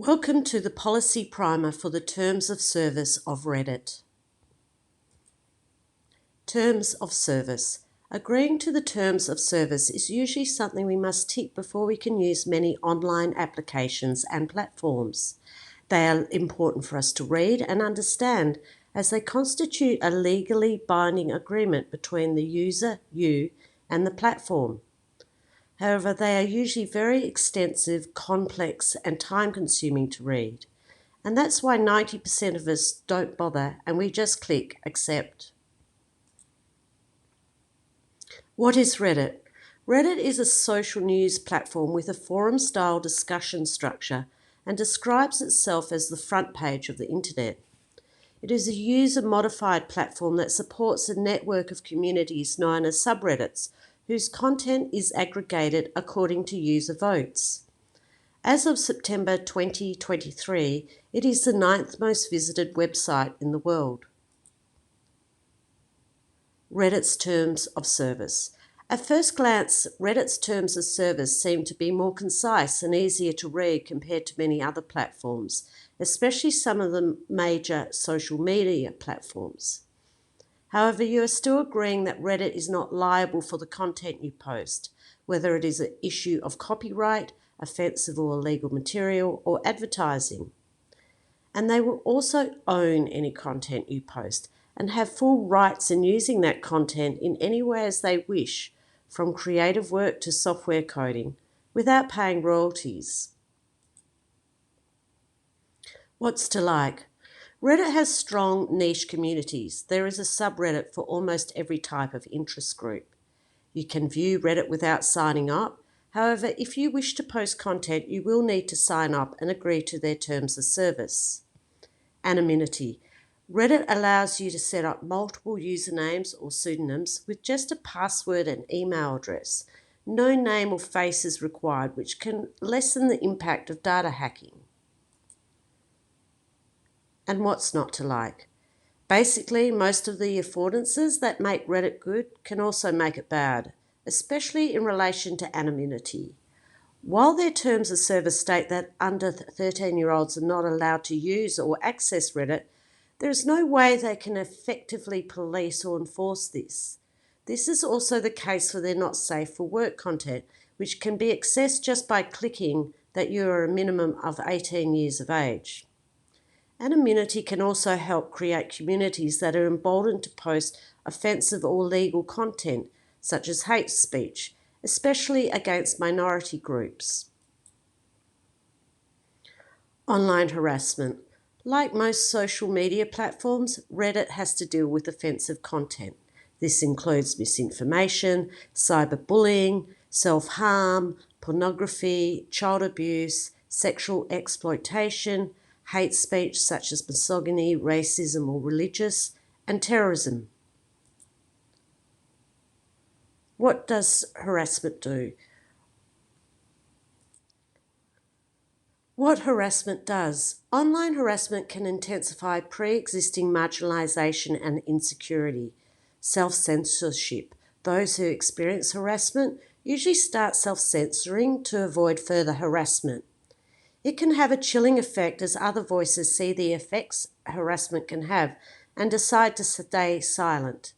Welcome to the policy primer for the terms of service of Reddit. Terms of service. Agreeing to the terms of service is usually something we must tick before we can use many online applications and platforms. They are important for us to read and understand as they constitute a legally binding agreement between the user, you, and the platform. However, they are usually very extensive, complex, and time-consuming to read. And that's why 90% of us don't bother and we just click accept. What is Reddit? Reddit is a social news platform with a forum-style discussion structure and describes itself as the front page of the internet. It is a user-modified platform that supports a network of communities known as subreddits, whose content is aggregated according to user votes. As of September 2023, it is the 9th most visited website in the world. Reddit's terms of service. At first glance, Reddit's terms of service seem to be more concise and easier to read compared to many other platforms, especially some of the major social media platforms. However, you are still agreeing that Reddit is not liable for the content you post, whether it is an issue of copyright, offensive or illegal material, or advertising. And they will also own any content you post and have full rights in using that content in any way as they wish, from creative work to software coding, without paying royalties. What's to like? Reddit has strong niche communities. There is a subreddit for almost every type of interest group. You can view Reddit without signing up. However, if you wish to post content, you will need to sign up and agree to their terms of service. Anonymity. Reddit allows you to set up multiple usernames or pseudonyms with just a password and email address. No name or face is required, which can lessen the impact of data hacking. And what's not to like? Basically, most of the affordances that make Reddit good can also make it bad, especially in relation to anonymity. While their terms of service state that under 13-year-olds are not allowed to use or access Reddit, there is no way they can effectively police or enforce this. This is also the case for their not safe for work content, which can be accessed just by clicking that you are a minimum of 18 years of age. Anonymity can also help create communities that are emboldened to post offensive or legal content, such as hate speech, especially against minority groups. Online harassment. Like most social media platforms, Reddit has to deal with offensive content. This includes misinformation, cyberbullying, self-harm, pornography, child abuse, sexual exploitation, hate speech such as misogyny, racism or religious, and terrorism. What does harassment do? What harassment does. Online harassment can intensify pre-existing marginalisation and insecurity. Self-censorship. Those who experience harassment usually start self-censoring to avoid further harassment. It can have a chilling effect as other voices see the effects harassment can have and decide to stay silent.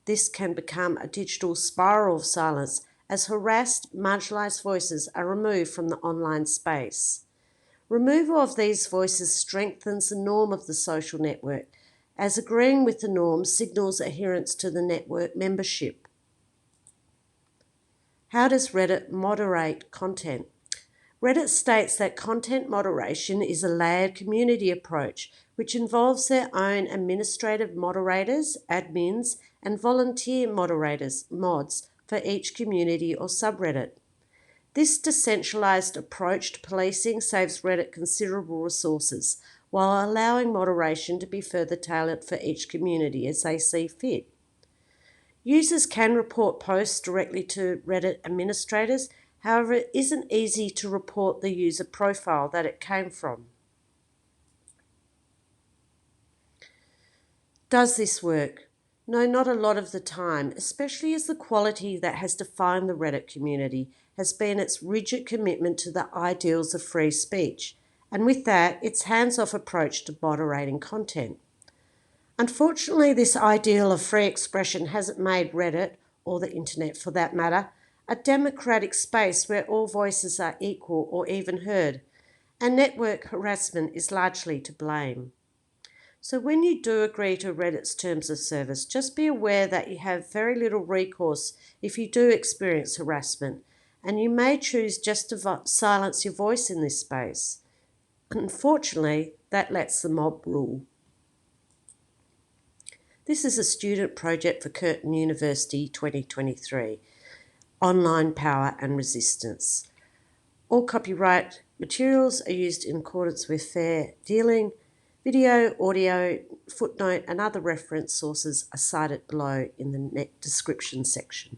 This can become a digital spiral of silence as harassed, marginalised voices are removed from the online space. Removal of these voices strengthens the norm of the social network, as agreeing with the norm signals adherence to the network membership. How does Reddit moderate content? Reddit states that content moderation is a layered community approach which involves their own administrative moderators, admins, and volunteer moderators, mods, for each community or subreddit. This decentralized approach to policing saves Reddit considerable resources while allowing moderation to be further tailored for each community as they see fit. Users can report posts directly to Reddit administrators. However, it isn't easy to report the user profile that it came from. Does this work? No, not a lot of the time, especially as the quality that has defined the Reddit community has been its rigid commitment to the ideals of free speech and with that, its hands-off approach to moderating content. Unfortunately, this ideal of free expression hasn't made Reddit, or the internet for that matter, a democratic space where all voices are equal or even heard, and network harassment is largely to blame. So when you do agree to Reddit's terms of service, just be aware that you have very little recourse if you do experience harassment, and you may choose just to silence your voice in this space. Unfortunately, that lets the mob rule. This is a student project for Curtin University 2023, Online Power and Resistance. All copyright materials are used in accordance with fair dealing. Video, audio, footnote and other reference sources are cited below in the description section.